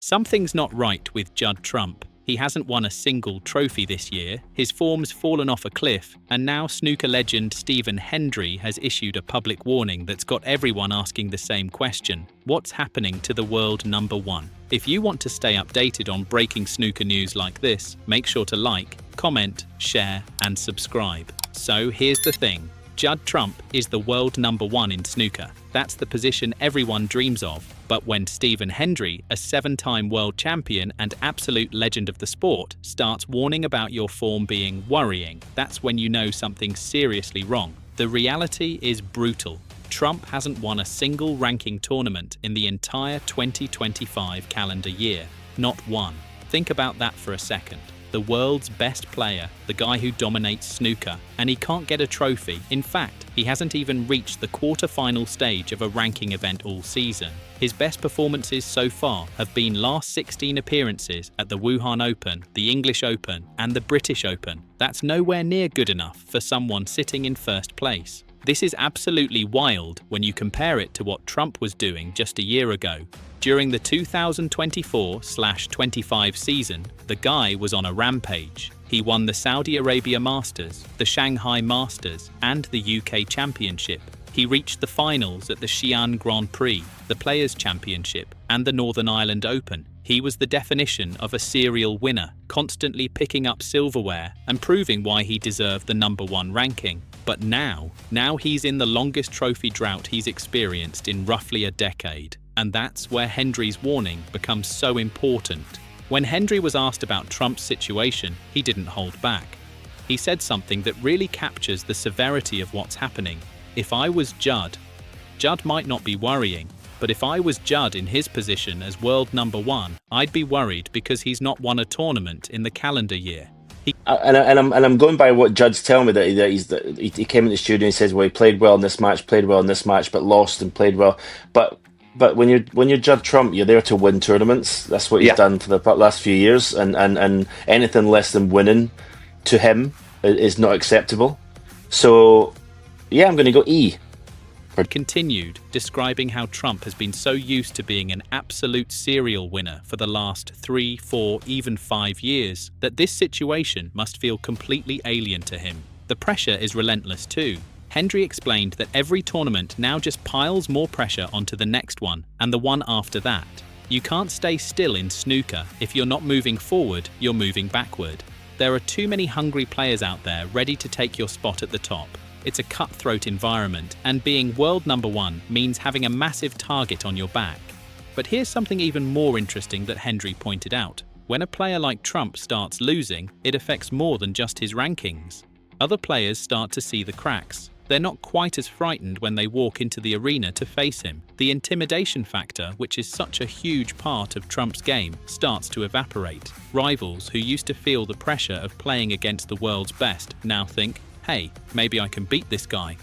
Something's not right with Judd Trump. He hasn't won a single trophy this year, his form's fallen off a cliff, and now snooker legend Hendry has issued a public warning that's got everyone asking the same question: what's happening to the world number one? If you want to stay updated on breaking snooker news like this, make sure to like, comment, share, and subscribe. So here's the thing. Judd Trump is the world number one in snooker. That's the position everyone dreams of. But when Hendry, a 7-time world champion and absolute legend of the sport, starts warning about your form being worrying, that's when you know something's seriously wrong. The reality is brutal. Trump hasn't won a single ranking tournament in the entire 2025 calendar year. Not one. Think about that for a second. The world's best player, the guy who dominates snooker, and he can't get a trophy. In fact, he hasn't even reached the quarter-final stage of a ranking event all season. His best performances so far have been last 16 appearances at the Wuhan Open, the English Open, and the British Open. That's nowhere near good enough for someone sitting in first place. This is absolutely wild when you compare it to what Trump was doing just a year ago. During the 2024-25 season, the guy was on a rampage. He won the Saudi Arabia Masters, the Shanghai Masters, and the UK Championship. He reached the finals at the Xi'an Grand Prix, the Players' Championship, and the Northern Ireland Open. He was the definition of a serial winner, constantly picking up silverware and proving why he deserved the number one ranking. But now he's in the longest trophy drought he's experienced in roughly a decade. And that's where Hendry's warning becomes so important. When Hendry was asked about Trump's situation, he didn't hold back. He said something that really captures the severity of what's happening. If I was Judd might not be worrying, but if I was Judd in his position as world number one, I'd be worried because he's not won a tournament in the calendar year. I'm going by what Judd's telling me, that he came in the studio and he says, well, he played well in this match, but lost and played well. But when you're Judd Trump, you're there to win tournaments. That's what he's done for the last few years, and anything less than winning to him is not acceptable. So yeah, I'm going to go E. Continued, describing how Trump has been so used to being an absolute serial winner for the last 3, 4, even 5 years, that this situation must feel completely alien to him. The pressure is relentless too. Hendry explained that every tournament now just piles more pressure onto the next one and the one after that. You can't stay still in snooker. If you're not moving forward, you're moving backward. There are too many hungry players out there ready to take your spot at the top. It's a cutthroat environment, and being world number one means having a massive target on your back. But here's something even more interesting that Hendry pointed out. When a player like Trump starts losing, it affects more than just his rankings. Other players start to see the cracks. They're not quite as frightened when they walk into the arena to face him. The intimidation factor, which is such a huge part of Trump's game, starts to evaporate. Rivals who used to feel the pressure of playing against the world's best now think, hey, maybe I can beat this guy.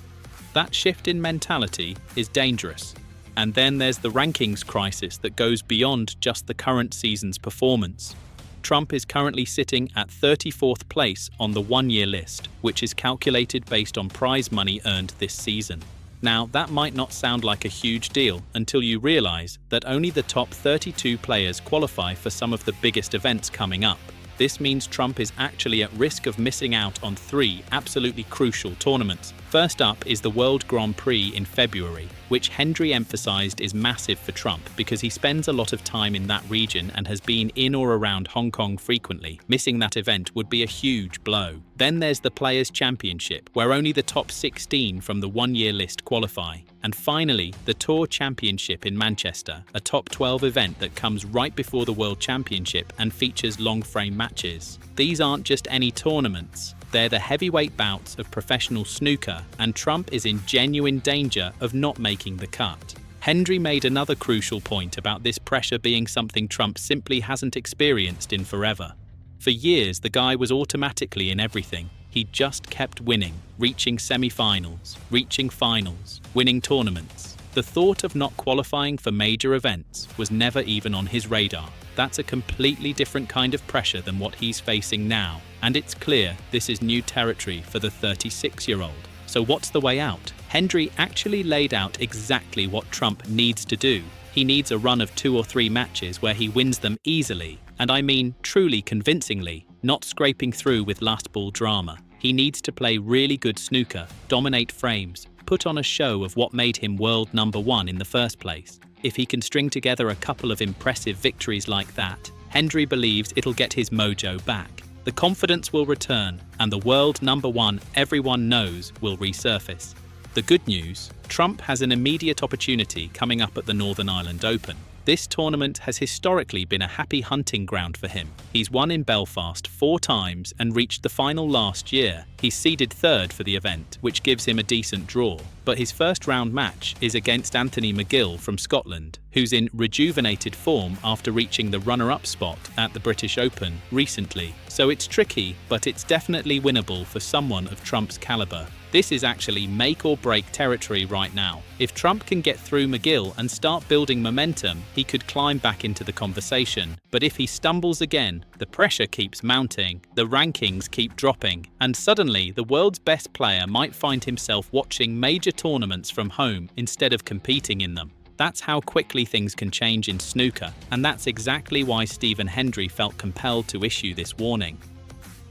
That shift in mentality is dangerous. And then there's the rankings crisis that goes beyond just the current season's performance. Trump is currently sitting at 34th place on the one-year list, which is calculated based on prize money earned this season. Now, that might not sound like a huge deal until you realize that only the top 32 players qualify for some of the biggest events coming up. This means Trump is actually at risk of missing out on 3 absolutely crucial tournaments. First up is the World Grand Prix in February, which Hendry emphasized is massive for Trump because he spends a lot of time in that region and has been in or around Hong Kong frequently. Missing that event would be a huge blow. Then there's the Players' Championship, where only the top 16 from the one-year list qualify. And finally, the Tour Championship in Manchester, a top 12 event that comes right before the World Championship and features long-frame matches. These aren't just any tournaments. They're the heavyweight bouts of professional snooker, and Trump is in genuine danger of not making the cut. Hendry made another crucial point about this pressure being something Trump simply hasn't experienced in forever. For years, the guy was automatically in everything. He just kept winning, reaching semi-finals, reaching finals, winning tournaments. The thought of not qualifying for major events was never even on his radar. That's a completely different kind of pressure than what he's facing now, and it's clear this is new territory for the 36-year-old. So what's the way out? Hendry actually laid out exactly what Trump needs to do. He needs a run of 2 or 3 matches where he wins them easily, and I mean truly convincingly, not scraping through with last ball drama. He needs to play really good snooker, dominate frames, put on a show of what made him world #1 in the first place. If he can string together a couple of impressive victories like that, Hendry believes it'll get his mojo back. The confidence will return, and the world #1 everyone knows will resurface. The good news, Trump has an immediate opportunity coming up at the Northern Ireland Open. This tournament has historically been a happy hunting ground for him. He's won in Belfast 4 times and reached the final last year. He's seeded 3rd for the event, which gives him a decent draw. But his first round match is against Anthony McGill from Scotland, who's in rejuvenated form after reaching the runner-up spot at the British Open recently. So it's tricky, but it's definitely winnable for someone of Trump's caliber. This is actually make or break territory right now. If Trump can get through McGill and start building momentum, he could climb back into the conversation. But if he stumbles again, the pressure keeps mounting, the rankings keep dropping, and suddenly the world's best player might find himself watching major tournaments from home instead of competing in them. That's how quickly things can change in snooker, and that's exactly why Stephen Hendry felt compelled to issue this warning.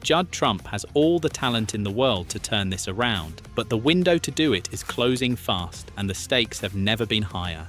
Judd Trump has all the talent in the world to turn this around, but the window to do it is closing fast, and the stakes have never been higher.